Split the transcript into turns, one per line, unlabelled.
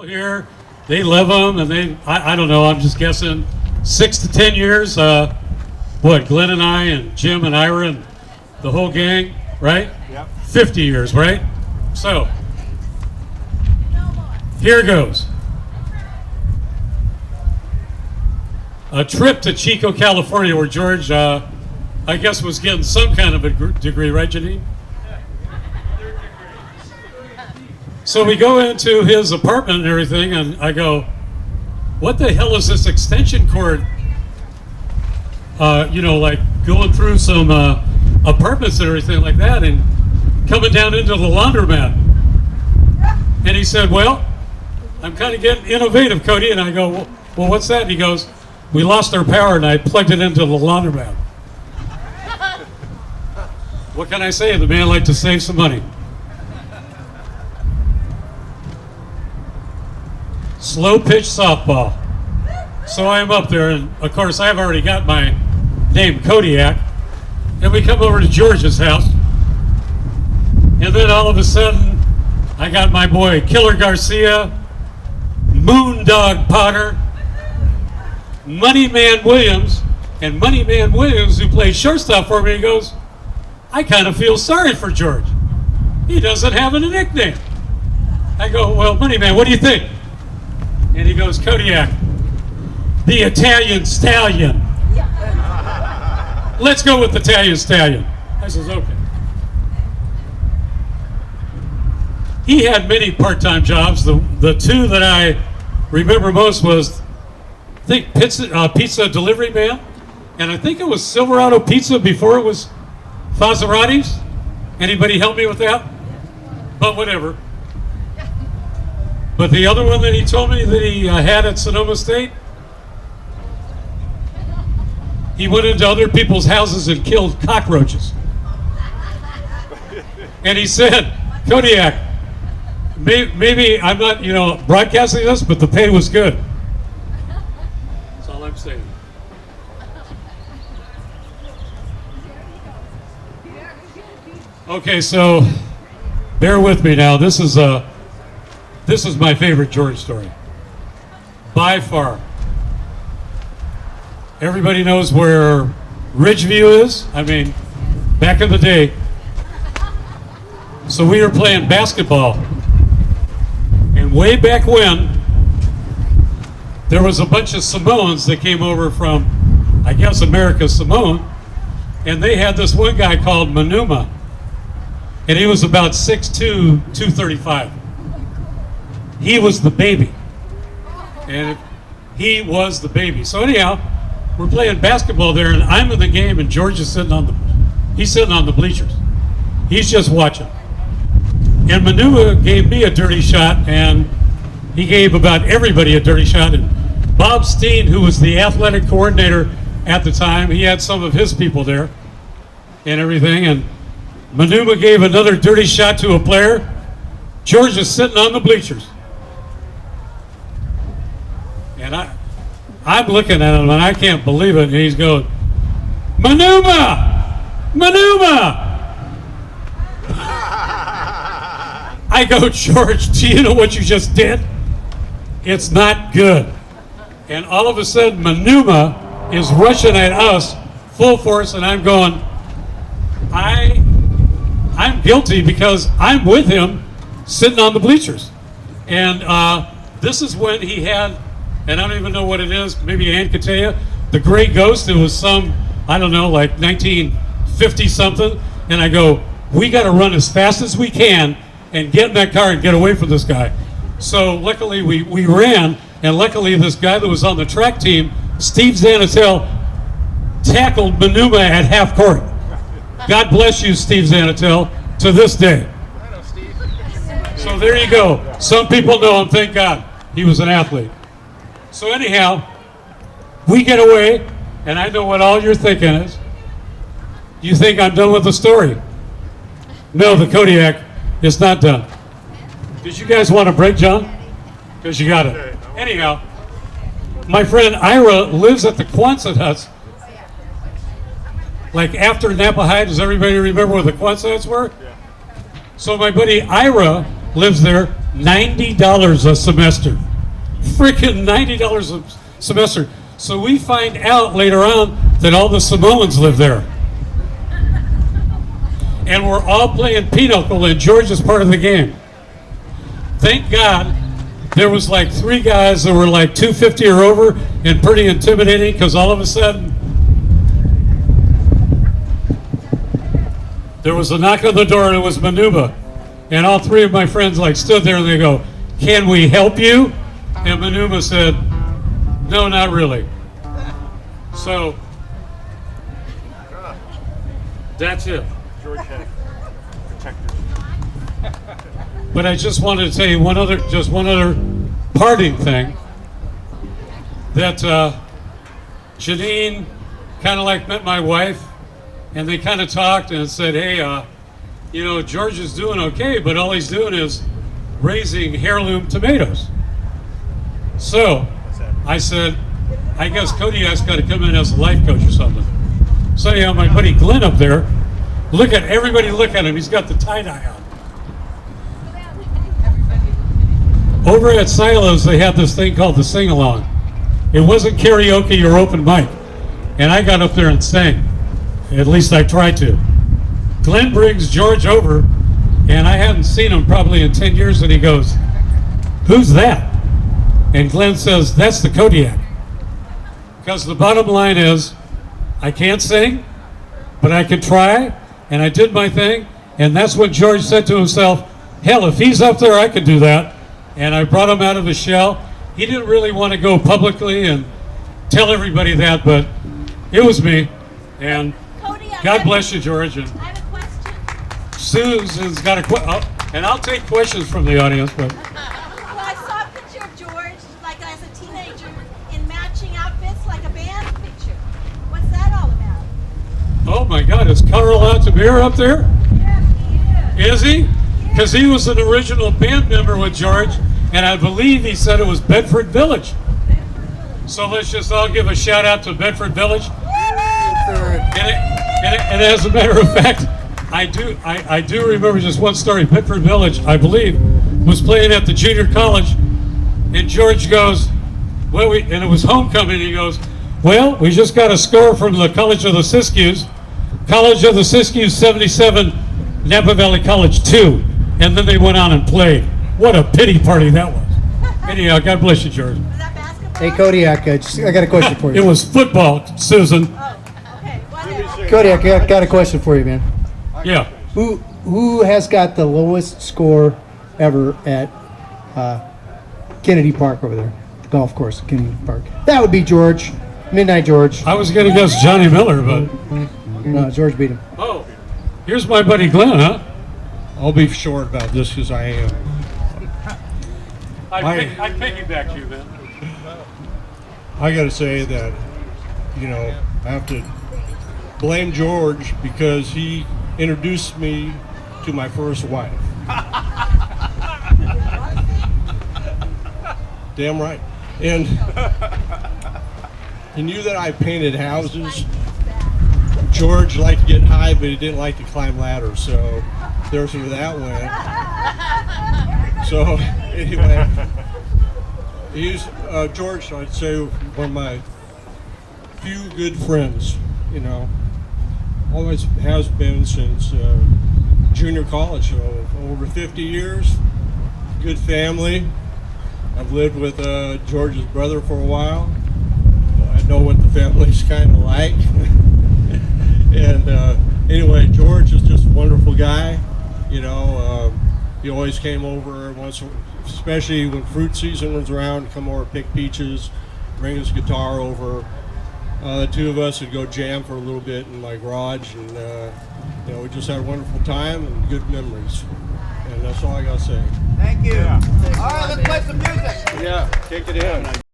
Here, they love them, and I don't know, I'm just guessing 6 to 10 years. Glenn and I and Jim and Ira and the whole gang, right?
Yep.
50 years, right? So, here goes. A trip to Chico, California, where George, I guess, was getting some kind of a degree, right, Janine? So we go into his apartment and everything, and I go, what the hell is this extension cord? Like going through some apartments and everything like that, and coming down into the laundromat. And he said, well, I'm kind of getting innovative, Cody. And I go, well, what's that? And he goes, we lost our power, and I plugged it into the laundromat. What can I say? The man liked to save some money. Slow pitch softball. So I'm up there, and of course I've already got my name Kodiak, and we come over to George's house, and then all of a sudden I got my boy Killer Garcia, Moondog Potter, Moneyman Williams, and Moneyman Williams, who plays shortstop for me, he goes, I kind of feel sorry for George. He doesn't have a nickname. I go, well, Moneyman, what do you think? And he goes, Kodiak, the Italian Stallion. Let's go with the Italian Stallion. I says, okay. He had many part-time jobs. The two that I remember most was, I think, pizza delivery man, and I think it was Silverado Pizza before it was Fazzarati's. Anybody help me with that? But whatever. But the other one that he told me that he had at Sonoma State, he went into other people's houses and killed cockroaches. And he said, Kodiak, maybe I'm not, broadcasting this, but the pay was good. That's all I'm saying. Okay, so bear with me now. This is my favorite George story, by far. Everybody knows where Ridgeview is. I mean, back in the day. So we were playing basketball, and way back when, there was a bunch of Samoans that came over from, I guess, America's Samoan, and they had this one guy called Manuma, and he was about 6'2", 235. He was the baby, and he was the baby. So anyhow, we're playing basketball there, and I'm in the game, and George is sitting on the bleachers. He's just watching. And Manua gave me a dirty shot, and he gave about everybody a dirty shot. And Bob Steen, who was the athletic coordinator at the time, he had some of his people there and everything. And Manuma gave another dirty shot to a player. George is sitting on the bleachers. And I'm looking at him, and I can't believe it. And he's going, Manuma! Manuma! I go, George, do you know what you just did? It's not good. And all of a sudden, Manuma is rushing at us full force, and I'm going, I'm guilty because I'm with him sitting on the bleachers. And this is when he had, and I don't even know what it is, maybe Ann could tell you, the Gray Ghost. It was some, I don't know, like 1950 something. And I go, we got to run as fast as we can and get in that car and get away from this guy. So luckily we ran, and luckily this guy that was on the track team, Steve Zanatel, tackled Manuma at half court. God bless you, Steve Zanatel, to this day. So there you go. Some people know him, thank God. He was an athlete. So anyhow, we get away, and I know what all you're thinking is. You think I'm done with the story? No, the Kodiak is not done. Did you guys want a break, John? Because you got it. Anyhow, my friend Ira lives at the Quonset huts. Like after Napa High, does everybody remember where the Quonset huts were? So my buddy Ira lives there. $90 a semester. Freaking $90 a semester. So we find out later on that all the Samoans live there. And we're all playing pinochle, and George is part of the game. Thank God there was like 3 guys that were like 250 or over and pretty intimidating, because all of a sudden there was a knock on the door and it was Manuma. And all 3 of my friends like stood there and they go, "Can we help you?" And Manuma said, "No, not really." So that's it.
George had protectors.
But I just wanted to tell you one other parting thing, that Janine kind of like met my wife, and they kind of talked and said, "Hey, George is doing okay, but all he's doing is raising heirloom tomatoes." So I said, "I guess Kodiak's got to come in as a life coach or something." So anyhow, my buddy Glenn up there, everybody look at him. He's got the tie-dye on. Over at Silos, they had this thing called the sing-along. It wasn't karaoke or open mic. And I got up there and sang. At least I tried to. Glenn brings George over, and I hadn't seen him probably in 10 years, and he goes, "Who's that?" And Glenn says, "That's the Kodiak." Because the bottom line is, I can't sing, but I can try, and I did my thing, and that's what George said to himself, "Hell, if he's up there, I can do that." And I brought him out of his shell. He didn't really want to go publicly and tell everybody that, but it was me. And
Kodiak,
God bless you, George. And
I have a question.
Susan's got a question, and I'll take questions from the audience. But
Well, I saw a picture of George, like as a teenager, in matching outfits, like a band picture. What's that all about?
oh my God, is Carl Altamir up there?
Yes, he is.
Is he? Because he was an original band member with George, and I believe he said it was Bedford Village. So let's just all give a shout out to Bedford Village. And as a matter of fact, I do remember just one story. Bedford Village, I believe, was playing at the junior college, and George goes, "Well, and it was homecoming." He goes, "Well, we just got a score from the College of the Siskiyous. College of the Siskiyous 77, Napa Valley College 2. And then they went on and played. What a pity party that was. Anyhow, God bless you, George.
Was that basketball?
Hey, Kodiak, I got a question for
It
you.
was football, Susan.
Oh, okay. Whatever.
Kodiak, I got a question for you, man.
Yeah.
Who has got the lowest score ever at Kennedy Park over there? The golf course at Kennedy Park. That would be George. Midnight George.
I was going to guess Johnny Miller, but...
No, George beat him.
Oh, here's my buddy Glenn, huh?
I'll be short about this because I am.
I piggyback you, man.
I got to say that, I have to blame George because he introduced me to my first wife. Damn right. And he knew that I painted houses. George liked to get high, but he didn't like to climb ladders, so there's where that went. So anyway, he's George, I'd say, one of my few good friends. Always has been since junior college, so over 50 years. Good family. I've lived with George's brother for a while. I know what the family's kind of like. And anyway, George is just a wonderful guy. He always came over once, especially when fruit season was around, come over, pick peaches, bring his guitar over. The two of us would go jam for a little bit in my garage, and we just had a wonderful time and good memories. And that's all I gotta say.
Thank you.
All right, let's play some music.
Yeah, kick it in.